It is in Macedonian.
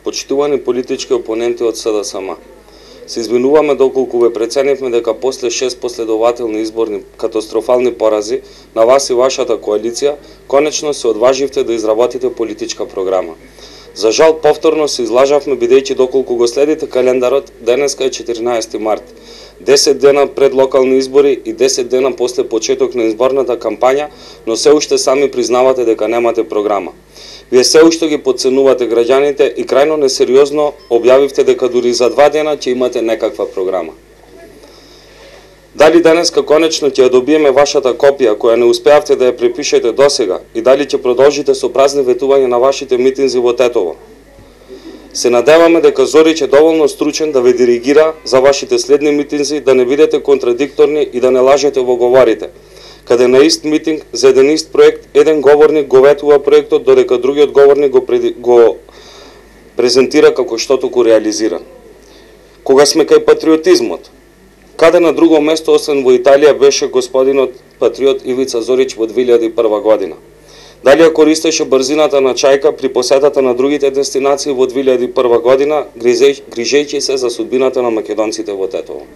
Почитувани политички опоненти од СДСМ. Се извинуваме доколку ве преценивме дека после 6 последователни изборни катастрофални порази на вас и вашата коалиција, конечно се одваживте да изработите политичка програма. За жал повторно се излажавме бидејќи доколку го следите календарот, денеска е 14 март. 10 дена пред локални избори и 10 дена после почеток на изборната кампања, но се уште сами признавате дека немате програма. Вие се уште ги подценувате граѓаните и крајно несериозно објавивте дека дури за 2 дена ќе имате некаква програма. Дали денеска конечно ќе ја добиеме вашата копија која не успеавте да ја препишете досега и дали ќе продолжите со празни ветувања на вашите митинзи во Тетово? Се надеваме дека Зорич е доволно стручен да ве диригира за вашите следни митинзи, да не бидете контрадикторни и да не лажете во говорите. Каде на ист митинг за еден ист проект, еден говорник го ветува проектот, додека другиот говорник го презентира како што току реализиран. Кога сме кај патриотизмот, каде на друго место освен во Италија беше господинот патриот Ивица Зорич во 2001 година? Дали ја користеше брзината на чајка при посетата на другите дестинации во 2001 година, грижејќи се за судбината на македонците во Тетово?